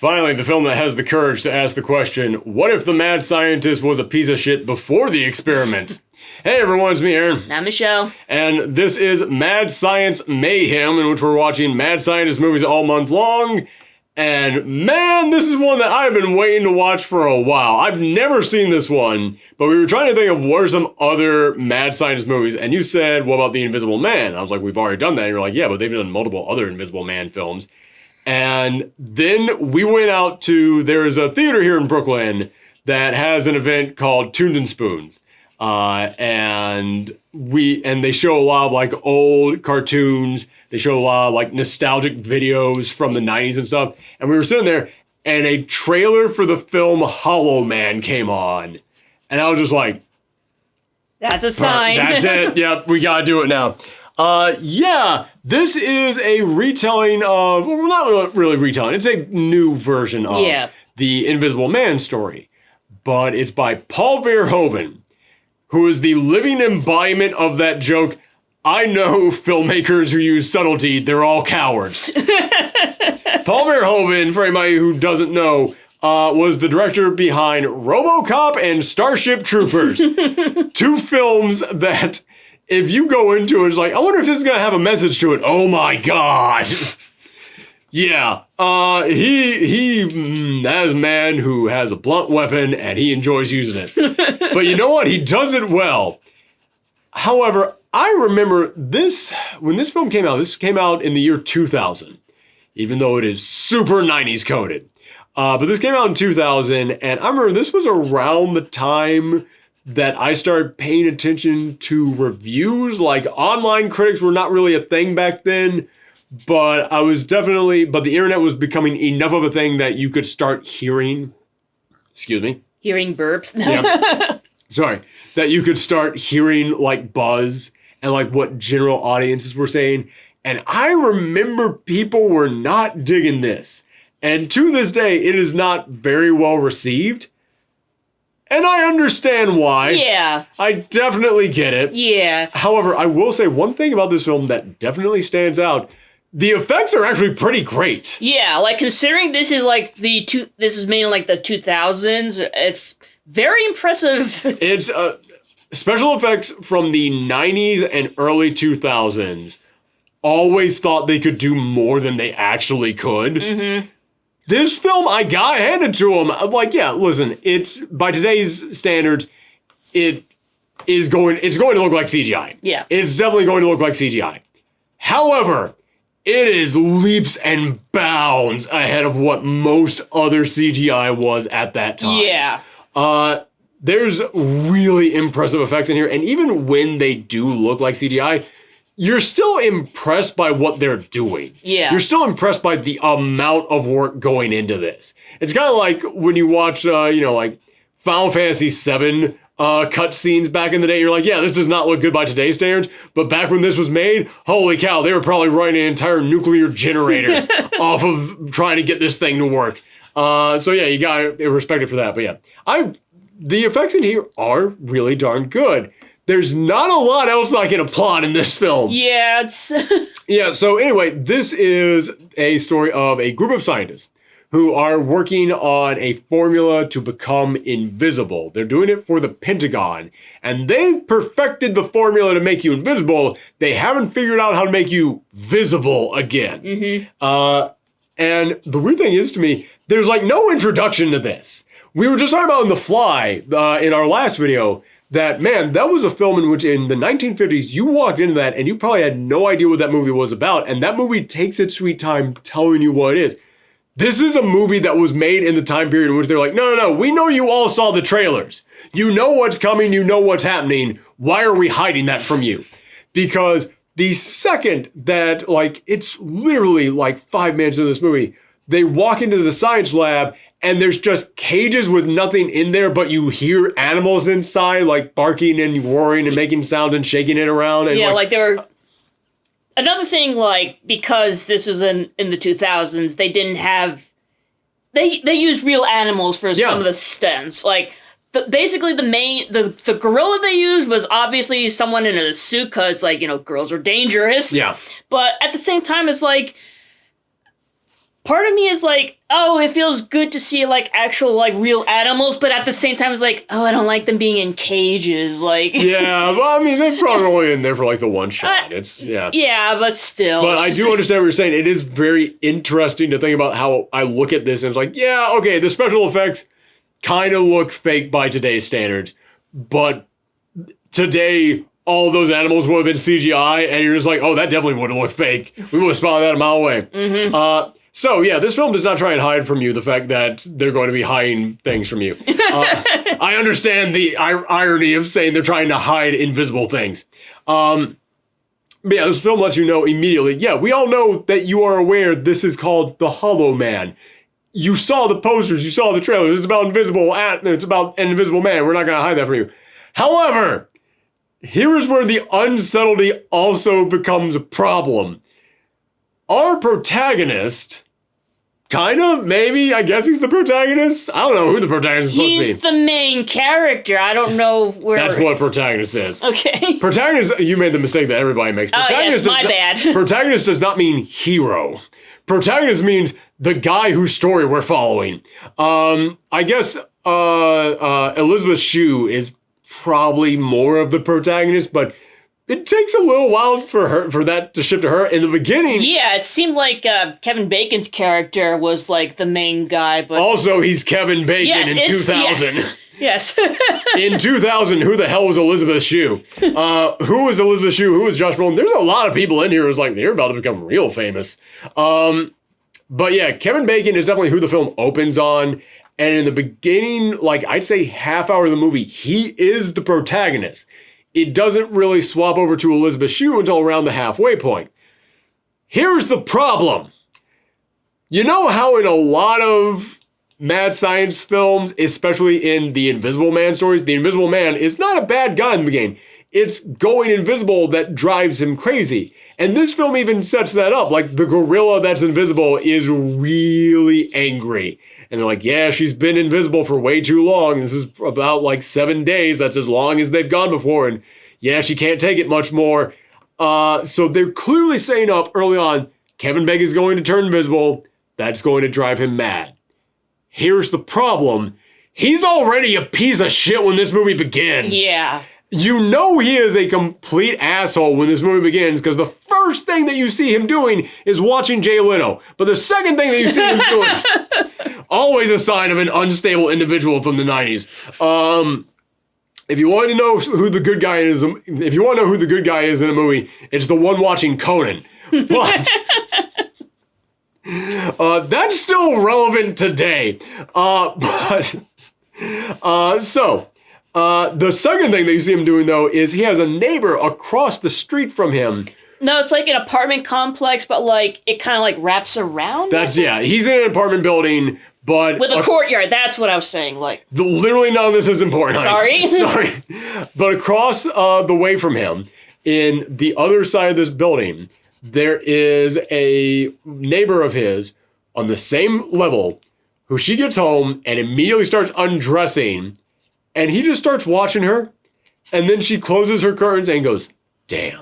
Finally, the film that has the courage to ask the question, what if the mad scientist was a piece of shit before the experiment? Hey everyone, it's me, Aaron. I'm Michelle. And this is Mad Science Mayhem, in which we're watching mad scientist movies all month long. And man, this is one that I've been waiting to watch for a while. I've never seen this one, but we were trying to think of what are some other mad scientist movies. And you said, what about The Invisible Man? I was like, we've already done that. And you're like, yeah, but they've done multiple other Invisible Man films. And then we went out to, there's a theater here in Brooklyn that has an event called Tunes and Spoons. And they show a lot of like old cartoons. They show a lot of like nostalgic videos from the 90s and stuff. And we were sitting there and a trailer for the film Hollow Man came on. And I was just like, that's a sign. That's it. Yep, we gotta do it now. Yeah, this is a retelling of, well, not really retelling, it's a new version of the Invisible Man story. But it's by Paul Verhoeven, who is the living embodiment of that joke, I know filmmakers who use subtlety, they're all cowards. Paul Verhoeven, for anybody who doesn't know, was the director behind RoboCop and Starship Troopers. Two films that, if you go into it, it's like, I wonder if this is going to have a message to it. Oh my God. Yeah, that is a man who has a blunt weapon and he enjoys using it. But you know what? He does it well. However, I remember this, when this film came out, this came out in the year 2000, even though it is super 90s coded. But this came out in 2000, and I remember this was around the time that I started paying attention to reviews. Like, online critics were not really a thing back then. But the internet was becoming enough of a thing that you could start hearing, Hearing burps. Yeah. Sorry. That you could start hearing like buzz and like what general audiences were saying. And I remember people were not digging this. And to this day, it is not very well received. And I understand why. Yeah. I definitely get it. Yeah. However, I will say one thing about this film that definitely stands out. The effects are actually pretty great. Yeah, like considering this is like this is made in like the 2000s, it's very impressive. It's special effects from the 90s and early 2000s. Always thought they could do more than they actually could. Mm-hmm. This film, I got handed to them. I'm like, yeah, listen, it's by today's standards, it's going to look like CGI. Yeah. It's definitely going to look like CGI. However, it is leaps and bounds ahead of what most other CGI was at that time. Yeah. There's really impressive effects in here, and even when they do look like CGI, you're still impressed by what they're doing. Yeah. You're still impressed by the amount of work going into this. It's kind of like when you watch, like Final Fantasy VII cutscenes back in the day. You're like, yeah, this does not look good by today's standards. But back when this was made, holy cow, they were probably running an entire nuclear generator off of trying to get this thing to work. So yeah, you got to respect it for that. But yeah, the effects in here are really darn good. There's not a lot else I can applaud in this film. Yeah, it's... Yeah, so anyway, this is a story of a group of scientists who are working on a formula to become invisible. They're doing it for the Pentagon, and they've perfected the formula to make you invisible. They haven't figured out how to make you visible again. Mm-hmm. And the weird thing is, to me, there's like no introduction to this. We were just talking about in The Fly in our last video that, man, that was a film in which in the 1950s, you walked into that and you probably had no idea what that movie was about. And that movie takes its sweet time telling you what it is. This is a movie that was made in the time period in which they're like, no, we know you all saw the trailers. You know what's coming, you know what's happening. Why are we hiding that from you? Because the second that, like, it's literally like 5 minutes into this movie, they walk into the science lab and there's just cages with nothing in there, but you hear animals inside, like barking and roaring and making sound and shaking it around. And yeah, like they were... Another thing, like, because this was in the 2000s, they didn't have... They used real animals for some of the stunts. Like, basically the gorilla they used was obviously someone in a suit, because, like, girls are dangerous. Yeah. But at the same time, it's like... part of me is like, oh, it feels good to see like actual like real animals, but at the same time it's like, oh, I don't like them being in cages. Like, yeah, well, I mean, they're probably only in there for like the one shot. Yeah, but still. But I do understand what you're saying. It is very interesting to think about how I look at this and it's like, yeah, okay, the special effects kind of look fake by today's standards, but today all those animals would have been CGI, and you're just like, oh, that definitely would have looked fake. We would have spotted that a mile away. Mm-hmm. So, yeah, this film does not try and hide from you the fact that they're going to be hiding things from you. I understand the irony of saying they're trying to hide invisible things. But yeah, this film lets you know immediately, yeah, we all know that you are aware this is called The Hollow Man. You saw the posters, you saw the trailers, it's about it's about an invisible man. We're not going to hide that from you. However, here is where the unsubtlety also becomes a problem. Our protagonist, kind of, maybe, I guess he's the protagonist. I don't know who the protagonist is supposed to be. He's the main character. I don't know where... That's what protagonist is. Okay. Protagonist, you made the mistake that everybody makes. Yes, my bad. Protagonist does not mean hero. Protagonist means the guy whose story we're following. I guess Elizabeth Shue is probably more of the protagonist, but it takes a little while for that to shift to her. In the beginning, yeah, it seemed like Kevin Bacon's character was like the main guy, but also he's Kevin Bacon in 2000. Yes. In 2000, who the hell was Elizabeth Shue? Who was Elizabeth Shue? Who was Josh Brolin? There's a lot of people in here who's like, they're about to become real famous. But yeah, Kevin Bacon is definitely who the film opens on. And in the beginning, like I'd say half hour of the movie, he is the protagonist. It doesn't really swap over to Elizabeth Shue until around the halfway point. Here's the problem. You know how in a lot of mad science films, especially in the Invisible Man stories, the Invisible Man is not a bad guy in the beginning. It's going invisible that drives him crazy. And this film even sets that up. Like, the gorilla that's invisible is really angry. And they're like, yeah, she's been invisible for way too long. This is about like 7 days. That's as long as they've gone before. And yeah, she can't take it much more. So they're clearly saying up early on, Kevin Bacon's going to turn invisible. That's going to drive him mad. Here's the problem. He's already a piece of shit when this movie begins. Yeah. You know he is a complete asshole when this movie begins because the first thing that you see him doing is watching Jay Leno. But the second thing that you see him doing, always a sign of an unstable individual from the 90s. If you want to know who the good guy is, if you want to know who the good guy is in a movie, it's the one watching Conan. But that's still relevant today. The second thing that you see him doing, though, is he has a neighbor across the street from him. No, it's like an apartment complex, but like it kind of like wraps around. Yeah, he's in an apartment building, but with a courtyard. That's what I was saying. Like literally none of this is important. Sorry. But across the way from him, in the other side of this building, there is a neighbor of his on the same level who she gets home and immediately starts undressing. And he just starts watching her, and then she closes her curtains and goes, damn.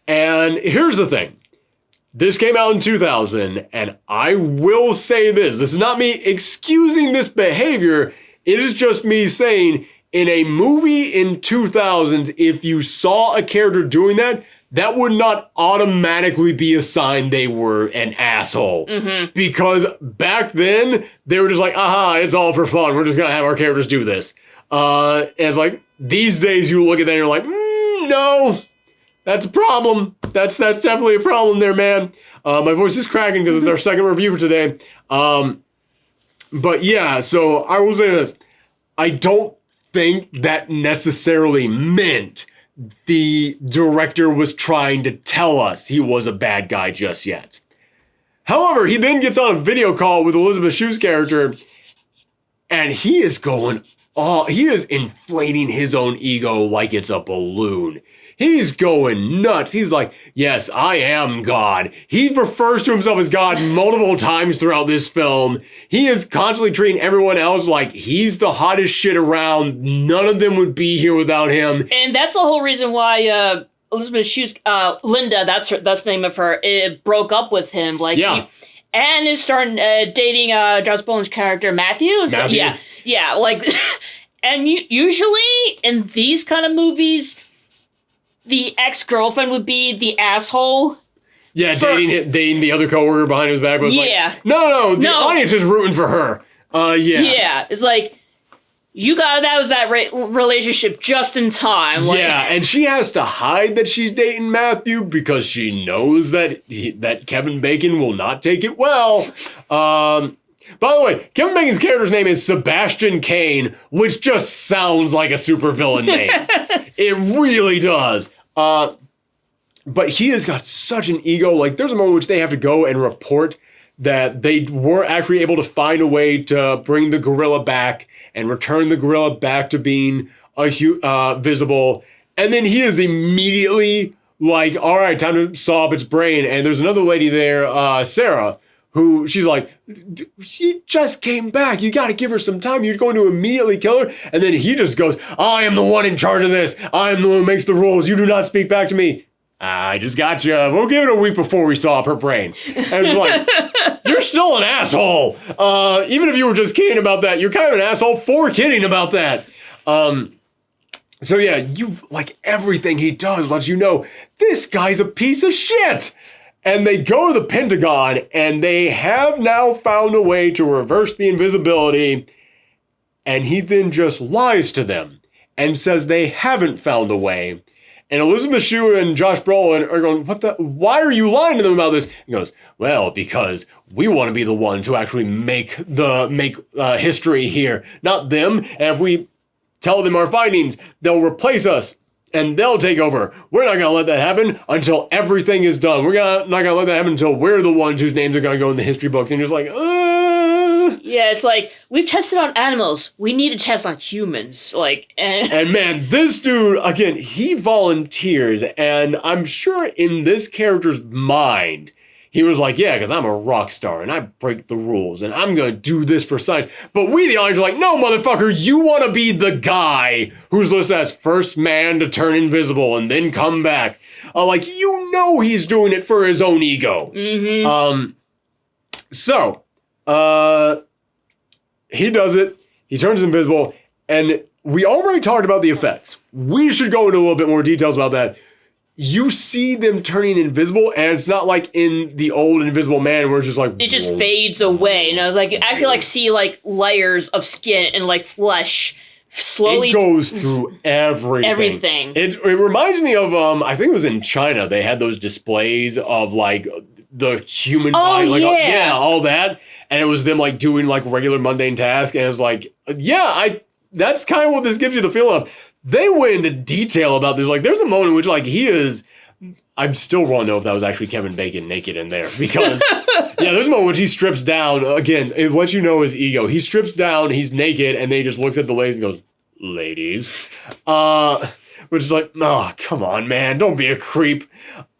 And here's the thing. This came out in 2000, and I will say this. This is not me excusing this behavior. It is just me saying, in a movie in 2000, if you saw a character doing that, that would not automatically be a sign they were an asshole. Mm-hmm. Because back then, they were just like, aha, it's all for fun. We're just going to have our characters do this. And it's like, these days you look at that and you're like, no, that's a problem. That's definitely a problem there, man. My voice is cracking because it's our second review for today. But yeah, so I will say this. I don't think that necessarily meant the director was trying to tell us he was a bad guy just yet. However, he then gets on a video call with Elizabeth Shue's character, and he is going, he is inflating his own ego like it's a balloon. He's going nuts. He's like, yes, I am God. He refers to himself as God multiple times throughout this film. He is constantly treating everyone else like he's the hottest shit around. None of them would be here without him. And that's the whole reason why Elizabeth Shue's, Linda, that's the name of her, it broke up with him. Like, yeah. and is starting dating Joss Bone's character Matthew. Yeah, like, and usually in these kind of movies, the ex-girlfriend would be the asshole. Yeah, dating the other coworker behind his back was like, no, the audience is rooting for her. Yeah, it's like, you got out of that relationship just in time. Like, yeah, and she has to hide that she's dating Matthew because she knows that Kevin Bacon will not take it well. By the way, Kevin Bacon's character's name is Sebastian Cain, which just sounds like a supervillain name. It really does. But he has got such an ego. Like, there's a moment in which they have to go and report that they were actually able to find a way to bring the gorilla back and return the gorilla back to being visible. And then he is immediately like, all right, time to saw up its brain. And there's another lady there, Sarah, who she's like, she just came back. You got to give her some time. You're going to immediately kill her. And then he just goes, I am the one in charge of this. I am the one who makes the rules. You do not speak back to me. I just got you. We'll give it a week before we saw up her brain. And it's like, you're still an asshole. Even if you were just kidding about that, you're kind of an asshole for kidding about that. So yeah, you like everything he does lets you know this guy's a piece of shit. And they go to the Pentagon and they have now found a way to reverse the invisibility. And he then just lies to them and says they haven't found a way. And Elizabeth Shue and Josh Brolin are going, why are you lying to them about this? He goes, well, because we want to be the ones who actually make history here, not them. And if we tell them our findings, they'll replace us and they'll take over. We're not going to let that happen until everything is done. We're not going to let that happen until we're the ones whose names are going to go in the history books. And you're just like, Yeah, it's like, we've tested on animals. We need to test on humans. Like, and man, this dude, again, he volunteers. And I'm sure in this character's mind, he was like, yeah, because I'm a rock star and I break the rules and I'm going to do this for science. But we, the audience, are like, no, motherfucker, you want to be the guy who's listed as first man to turn invisible and then come back. Like, you know he's doing it for his own ego. Mm-hmm. So, he does it. He turns invisible. And we already talked about the effects. We should go into a little bit more details about that. You see them turning invisible, and it's not like in the old Invisible Man where it's just like... It just fades away. And I was like, you actually like see like layers of skin and like flesh slowly... It goes through everything. It reminds me of, I think it was in China, they had those displays of like the human body. Like, yeah, all that. And it was them like doing like regular mundane tasks. And it was like, that's kind of what this gives you the feel of. They went into detail about this. Like, there's a moment in which, like, I still want to know if that was actually Kevin Bacon naked in there. Because, there's a moment in which he strips down. Again, it lets you know his ego. He strips down, he's naked, and then he just looks at the ladies and goes, ladies. Which is like, oh, come on, man. Don't be a creep.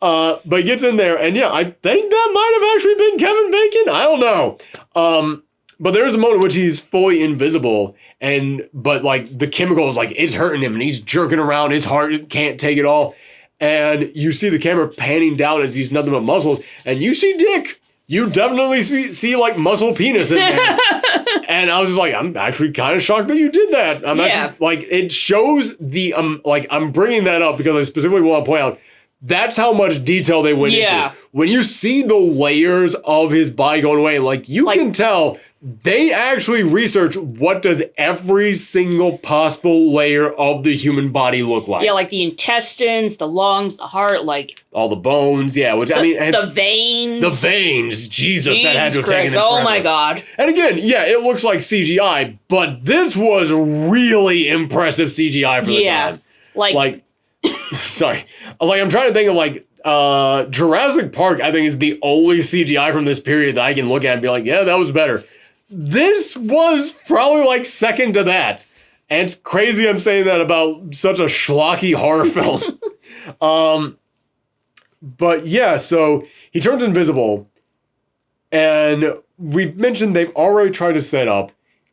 But he gets in there, and I think that might have actually been Kevin Bacon. I don't know. But there is a moment in which he's fully invisible, but like the chemicals, like it's hurting him and he's jerking around, his heart can't take it all. And you see the camera panning down as he's nothing but muscles, and you see dick. You definitely see like muscle penis in there. And I was just like, I'm actually kind of shocked that you did that. Actually, like, it shows the, like, I'm bringing that up because I specifically want to point out, that's how much detail they went into. When you see the layers of his body going away, like, you can tell they actually research what does every single possible layer of the human body look like. Yeah, like the intestines, the lungs, the heart, like... all the bones, which, I mean... the veins. The veins. Jesus, that had to have taken them forever. Oh my God. And again, it looks like CGI, but this was really impressive CGI for the time. Like... sorry. Like, I'm trying to think of, like, Jurassic Park, I think, is the only CGI from this period that I can look at and be like, yeah, that was better. This was probably, like, second to that. And it's crazy I'm saying that about such a schlocky horror film. But, so he turns invisible. And we've mentioned they've already tried to set up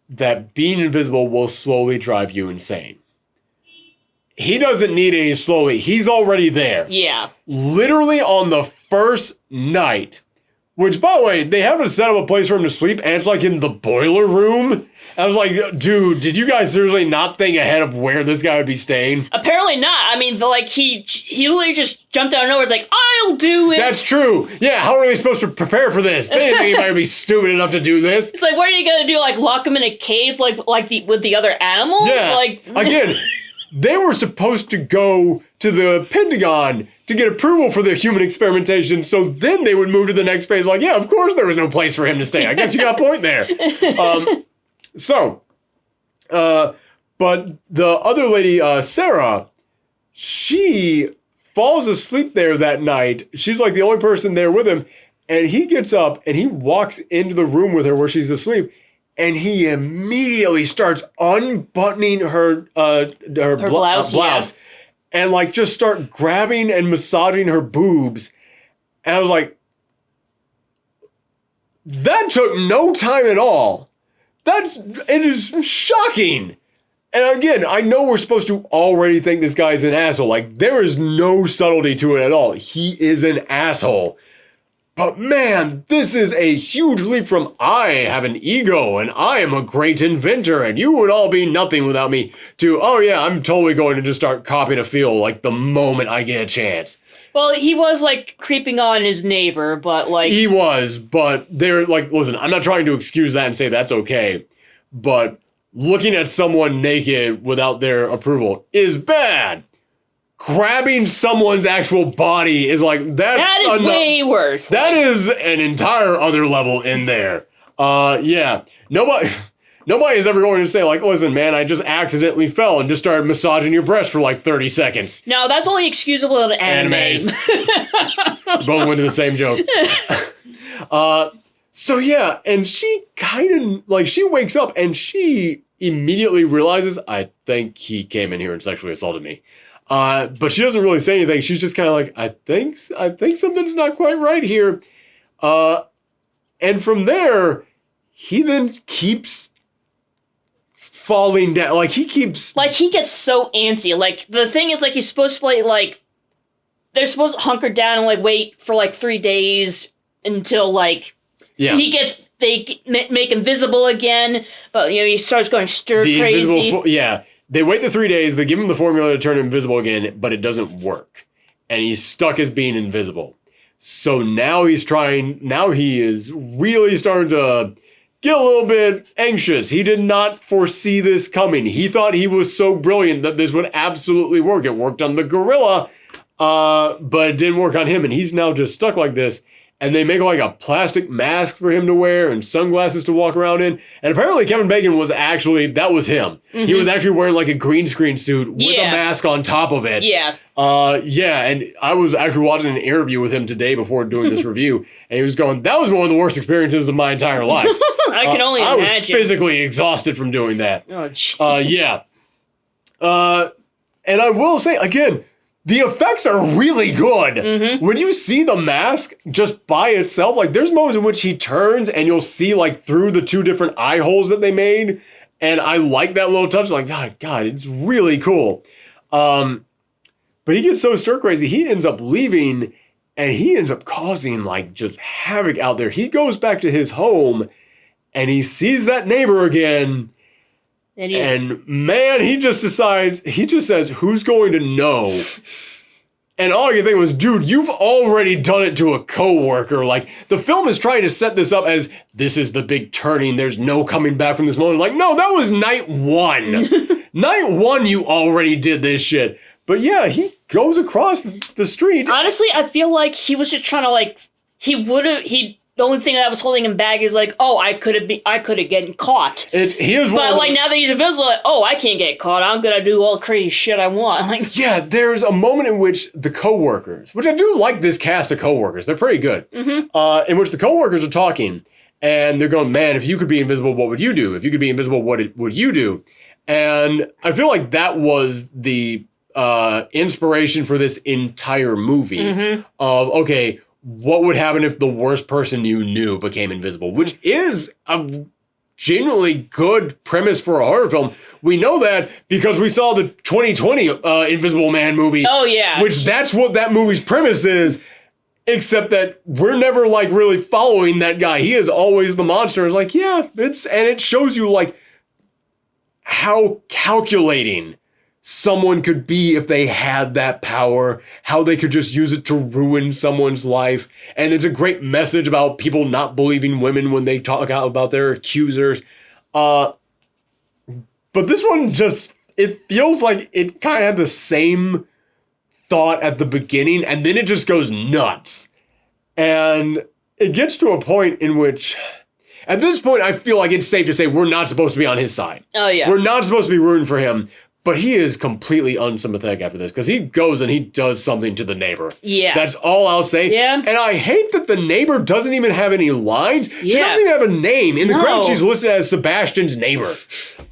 that being invisible will slowly drive you insane. He doesn't need any slowly. He's already there. Yeah. Literally on the first night, Which, by the way, they haven't set up a place for him to sleep, and it's like in the boiler room. I was like, dude, did you guys seriously not think ahead of where this guy would be staying? Apparently not. I mean, he literally just jumped out of nowhere. It's like, I'll do it. That's true. Yeah, how are they supposed to prepare for this? They didn't think anybody would be stupid enough to do this. It's like, what are you gonna do? Like, lock him in a cave, with the other animals? Yeah. Like, again, they were supposed to go to the Pentagon to get approval for the human experimentation, so then they would move to the next phase. Like, yeah, of course there was no place for him to stay. I guess you got a point there. But the other lady, Sarah, she falls asleep there that night. She's like the only person there with him, and he gets up and he walks into the room with her where she's asleep, and he immediately starts unbuttoning her blouse. Yeah. And like just start grabbing and massaging her boobs. And I was like, that took no time at all. It is shocking. And again, I know we're supposed to already think this guy's an asshole. Like, there is no subtlety to it at all. He is an asshole. But man, this is a huge leap from I have an ego and I am a great inventor and you would all be nothing without me to, oh yeah, I'm totally going to just start copying a feel like the moment I get a chance. Well, he was like creeping on his neighbor, but like... He was, but they're like, listen, I'm not trying to excuse that and say that's okay, but looking at someone naked without their approval is bad. Grabbing someone's actual body is like, that is way worse. That is an entire other level in there. Yeah. Nobody is ever going to say like, listen, man, I just accidentally fell and just started massaging your breast for like 30 seconds. No, that's only excusable in animes. Both went to the same joke. So yeah, and she kind of, like, she wakes up and she immediately realizes, I think he came in here and sexually assaulted me. But she doesn't really say anything. She's just kind of like, I think something's not quite right here. And from there, he then keeps falling down. Like, he gets so antsy. Like, the thing is, like, he's supposed to play, like, they're supposed to hunker down and, like, wait for, like, 3 days until, like, they make him visible again. But, you know, he starts going crazy. Yeah. They wait the 3 days, they give him the formula to turn him invisible again, but it doesn't work. And he's stuck as being invisible. So now he is really starting to get a little bit anxious. He did not foresee this coming. He thought he was so brilliant that this would absolutely work. It worked on the gorilla, but it didn't work on him. And he's now just stuck like this. And they make like a plastic mask for him to wear and sunglasses to walk around in. And apparently Kevin Bacon was that was him. Mm-hmm. He was actually wearing like a green screen suit with a mask on top of it. Yeah. And I was actually watching an interview with him today before doing this review. And he was going, that was one of the worst experiences of my entire life. I can only imagine. I was physically exhausted from doing that. Oh, geez. Yeah. And I will say, again, the effects are really good. Mm-hmm. When you see the mask just by itself, like there's moments in which he turns and you'll see like through the two different eye holes that they made. And I like that little touch. Like, God, it's really cool. But he gets so stir crazy, he ends up leaving and he ends up causing like just havoc out there. He goes back to his home and he sees that neighbor again. And man, he just says, who's going to know? And all I can think was, dude, you've already done it to a coworker. Like, the film is trying to set this up as, this is the big turning, there's no coming back from this moment. Like, no, that was night one. Night one, you already did this shit. But yeah, he goes across the street. Honestly, I feel like he was just trying to, like, the only thing that was holding him back is like, oh, I could have gotten caught. But like now that he's invisible, like, oh, I can't get caught. I'm gonna do all crazy shit I want. Like, yeah, there's a moment in which the coworkers, which I do like this cast of coworkers, they're pretty good. Mm-hmm. In which the coworkers are talking and they're going, man, if you could be invisible, what would you do? If you could be invisible, what would you do? And I feel like that was the inspiration for this entire movie. Mm-hmm. Of okay, what would happen if the worst person you knew became invisible? Which is a genuinely good premise for a horror film. We know that because we saw the 2020 Invisible Man movie. Oh, yeah. Which that's what that movie's premise is. Except that we're never like really following that guy. He is always the monster. It's like, yeah, it shows you like how calculating someone could be if they had that power, how they could just use it to ruin someone's life. And it's a great message about people not believing women when they talk out about their accusers. But this one just, it feels like it kind of had the same thought at the beginning, and then it just goes nuts. And it gets to a point in which, at this point, I feel like it's safe to say we're not supposed to be on his side. Oh, yeah. We're not supposed to be rooting for him, but he is completely unsympathetic after this, because he goes and he does something to the neighbor. Yeah. That's all I'll say. Yeah. And I hate that the neighbor doesn't even have any lines. She doesn't even have a name. In the credits, she's listed as Sebastian's neighbor.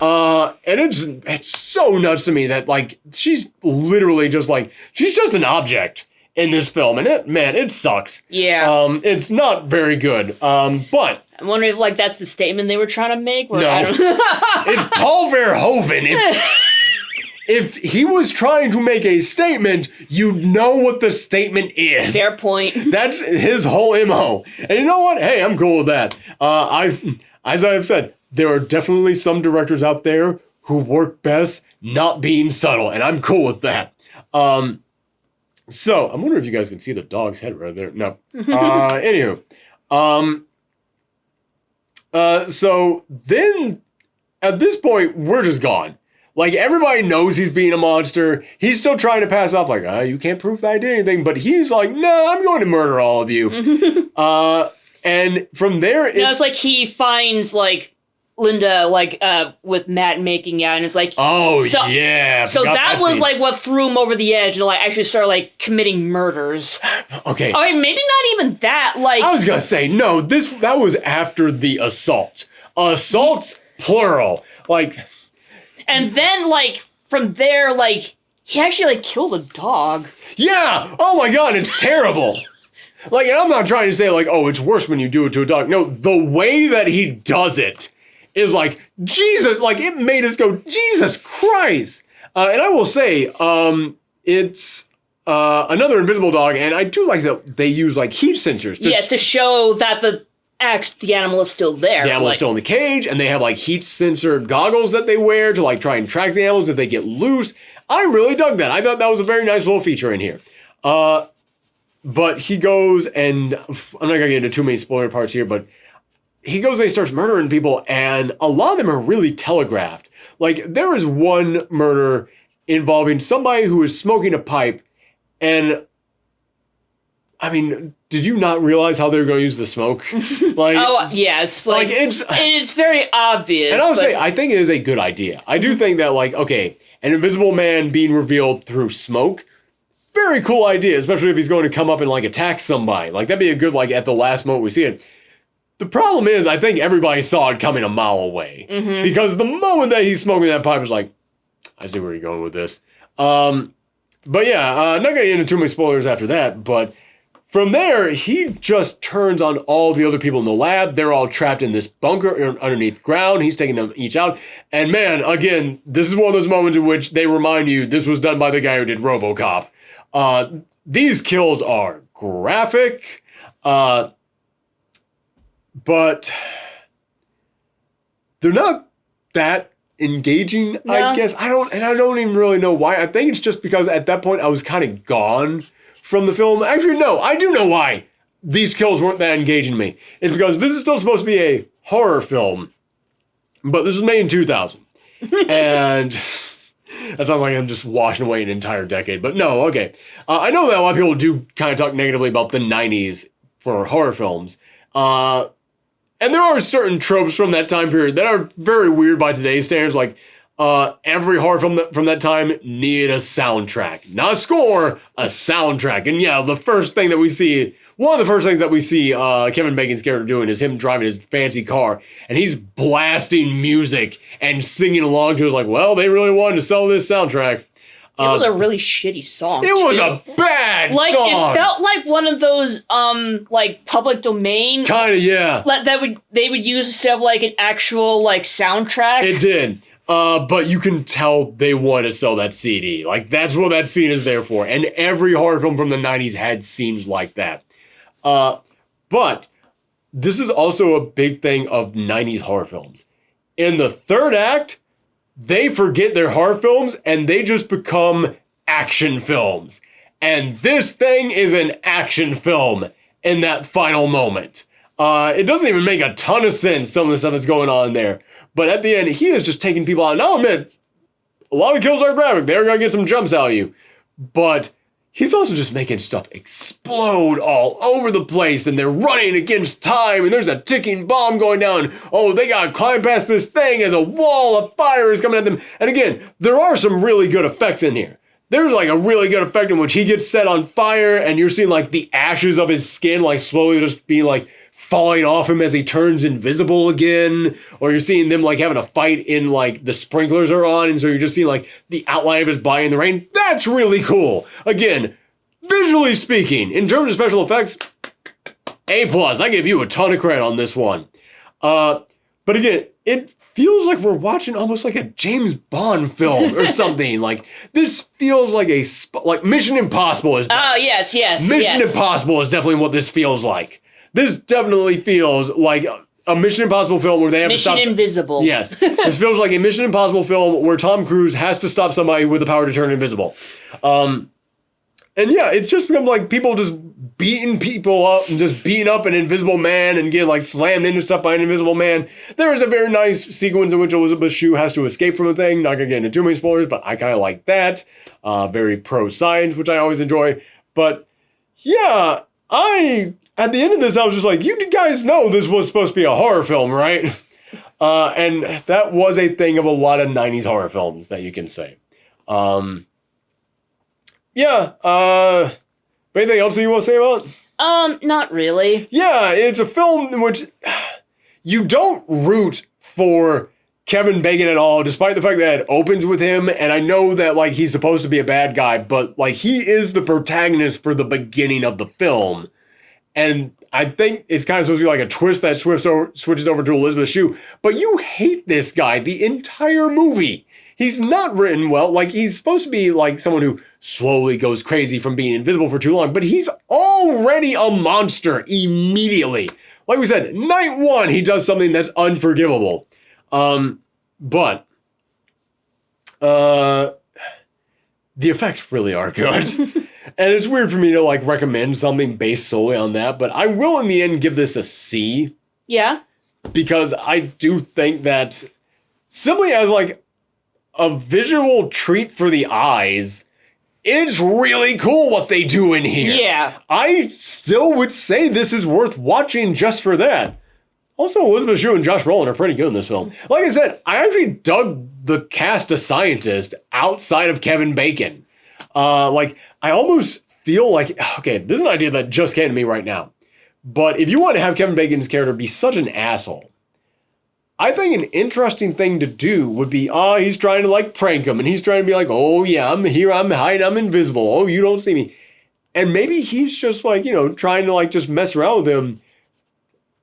And it's so nuts to me that, like, she's literally just, like, she's just an object in this film. And it sucks. Yeah. It's not very good. But I'm wondering if, like, that's the statement they were trying to make. No. It's Paul Verhoeven. If he was trying to make a statement, you'd know what the statement is. Fair point. That's his whole MO. And you know what? Hey, I'm cool with that. As I have said, there are definitely some directors out there who work best not being subtle, and I'm cool with that. So, I'm wondering if you guys can see the dog's head right there. No. Anywho. So, then, at this point, we're just gone. Like, everybody knows he's being a monster. He's still trying to pass off, like, you can't prove that I did anything. But he's like, no, I'm going to murder all of you. And from there... it's like he finds, like, Linda, like, with Matt making out, and it's like... yeah. So that was, like, what threw him over the edge and, like, actually started, like, committing murders. Okay. I mean, maybe not even that, like... I was gonna say, no, that was after the assault. Assaults, plural. Like... And then, like, from there, like, he actually, like, killed a dog. Yeah! Oh my god, it's terrible! Like, and I'm not trying to say, like, oh, it's worse when you do it to a dog. No, the way that he does it is like, Jesus! Like, it made us go, Jesus Christ! And I will say, it's another invisible dog, and I do like that they use, like, heat sensors. Yes, to show that the animal is still there. The animal is still in the cage, and they have, like, heat sensor goggles that they wear to, like, try and track the animals if they get loose. I really dug that. I thought that was a very nice little feature in here. But he goes, and I'm not going to get into too many spoiler parts here, but he goes and he starts murdering people, and a lot of them are really telegraphed. Like, there is one murder involving somebody who is smoking a pipe, and... I mean, did you not realize how they were going to use the smoke? Like, it's like it's very obvious. And I'll say, I think it is a good idea. I do think that, like, okay, an invisible man being revealed through smoke, very cool idea, especially if he's going to come up and, like, attack somebody. Like, that'd be a good, like, at the last moment we see it. The problem is, I think everybody saw it coming a mile away. Mm-hmm. Because the moment that he's smoking that pipe, is like, I see where you're going with this. But yeah, not going to get into too many spoilers after that, but... From there, he just turns on all the other people in the lab. They're all trapped in this bunker underneath ground. He's taking them each out. And man, again, this is one of those moments in which they remind you this was done by the guy who did RoboCop. These kills are graphic, but they're not that engaging, no. I guess. I don't even really know why. I think it's just because at that point I was kind of gone from the film. Actually, no, I do know why these kills weren't that engaging to me. It's because this is still supposed to be a horror film, but this was made in 2000. And that sounds like I'm just washing away an entire decade, but no, okay. I know that a lot of people do kind of talk negatively about the 90s for horror films. And there are certain tropes from that time period that are very weird by today's standards, like every horror film from that time needed a soundtrack. Not a score, a soundtrack. And yeah, one of the first things that we see Kevin Bacon's character doing is him driving his fancy car, and he's blasting music and singing along to it, like, well, they really wanted to sell this soundtrack. It was a really shitty song. It was a bad song. It felt like one of those, like, public domain. Kinda, yeah. They would use instead of, like, an actual, like, soundtrack. It did. But you can tell they want to sell that CD. Like, that's what that scene is there for. And every horror film from the 90s had scenes like that. But this is also a big thing of 90s horror films. In the third act, they forget their horror films and they just become action films. And this thing is an action film in that final moment. It doesn't even make a ton of sense, some of the stuff that's going on there. But at the end, he is just taking people out. Now, admit, a lot of kills are graphic. They're going to get some jumps out of you. But he's also just making stuff explode all over the place. And they're running against time. And there's a ticking bomb going down. Oh, they got to climb past this thing as a wall of fire is coming at them. And again, there are some really good effects in here. There's like a really good effect in which he gets set on fire. And you're seeing like the ashes of his skin like slowly just being like falling off him as he turns invisible again, or you're seeing them like having a fight in like the sprinklers are on, and so you're just seeing like the outline of his body in the rain. That's really cool. Again, visually speaking, in terms of special effects, A+. I give you a ton of credit on this one. But again, it feels like we're watching almost like a James Bond film or something. Like this feels like like Mission Impossible is. Oh yes. Mission Impossible is definitely what this feels like. This definitely feels like a Mission Impossible film where they have to stop... Mission Invisible. Yes. This feels like a Mission Impossible film where Tom Cruise has to stop somebody with the power to turn invisible. And yeah, it's just become like people just beating people up and just beating up an invisible man and getting like slammed into stuff by an invisible man. There is a very nice sequence in which Elizabeth Shue has to escape from a thing. Not gonna get into too many spoilers, but I kind of like that. Very pro-science, which I always enjoy. But yeah, at the end of this, I was just like, you guys know this was supposed to be a horror film, right? And that was a thing of a lot of 90s horror films that you can say. Anything else that you want to say about it? Not really. Yeah, it's a film in which you don't root for Kevin Bacon at all, despite the fact that it opens with him. And I know that like he's supposed to be a bad guy, but like he is the protagonist for the beginning of the film. And I think it's kind of supposed to be like a twist that switches over to Elizabeth Shue. But you hate this guy the entire movie. He's not written well. Like, he's supposed to be like someone who slowly goes crazy from being invisible for too long. But he's already a monster immediately. Like we said, night one, he does something that's unforgivable. But the effects really are good. And it's weird for me to like recommend something based solely on that, but I will in the end give this a C. Yeah. Because I do think that simply as like a visual treat for the eyes, it's really cool what they do in here. Yeah. I still would say this is worth watching just for that. Also, Elizabeth Shue and Josh Brolin are pretty good in this film. Like I said, I actually dug the cast of scientists outside of Kevin Bacon. I almost feel like, okay, this is an idea that just came to me right now. But if you want to have Kevin Bacon's character be such an asshole, I think an interesting thing to do would be, he's trying to like prank him. And he's trying to be like, oh yeah, I'm here, I'm hiding, I'm invisible. Oh, you don't see me. And maybe he's just like, trying to like just mess around with him.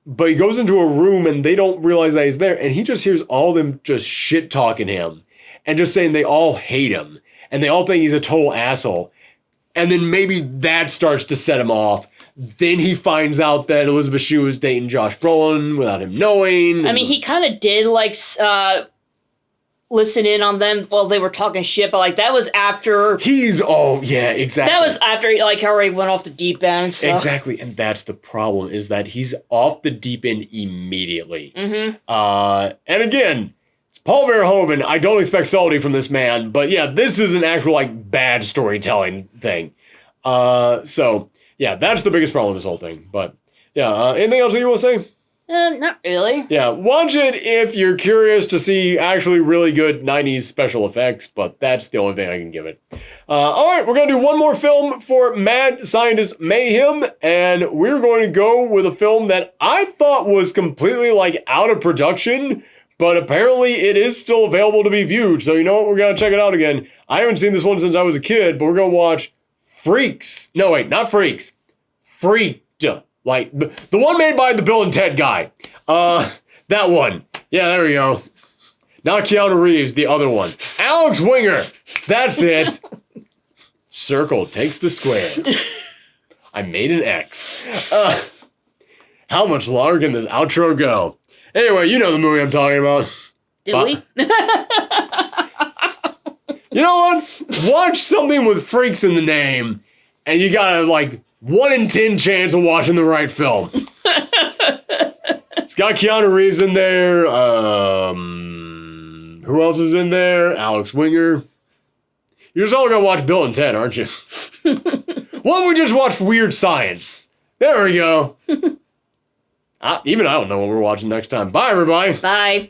But he goes into a room and they don't realize that he's there. And he just hears all of them just shit talking him and just saying they all hate him. And they all think he's a total asshole. And then maybe that starts to set him off. Then he finds out that Elizabeth Shue is dating Josh Brolin without him knowing. I mean, he kind of did, like, listen in on them while they were talking shit, but, like, that was after... yeah, exactly. That was after he, like, already went off the deep end, so... Exactly, and that's the problem, is that he's off the deep end immediately. Mm-hmm. And again... It's Paul Verhoeven. I don't expect subtlety from this man, but yeah, this is an actual like bad storytelling thing. So yeah, that's the biggest problem with this whole thing. But yeah, anything else that you want to say? Not really. Yeah, watch it if you're curious to see actually really good 90s special effects, but that's the only thing I can give it. All right, we're going to do one more film for Mad Scientist Mayhem, and we're going to go with a film that I thought was completely like out of production, but apparently it is still available to be viewed. So you know what? We're going to check it out again. I haven't seen this one since I was a kid, but we're going to watch Freaks. No, wait, not Freaks. Freaked. Like, the one made by the Bill and Ted guy. That one. Yeah, there we go. Not Keanu Reeves, the other one. Alex Winger. That's it. Circle takes the square. I made an X. How much longer can this outro go? Anyway, you know the movie I'm talking about. Do we? You know what? Watch something with freaks in the name, and you got a, 1 in 10 chance of watching the right film. It's got Keanu Reeves in there. Who else is in there? Alex Winger. You're just all gonna watch Bill and Ted, aren't you? What if we just watched Weird Science? There we go. Even I don't know what we're watching next time. Bye, everybody. Bye.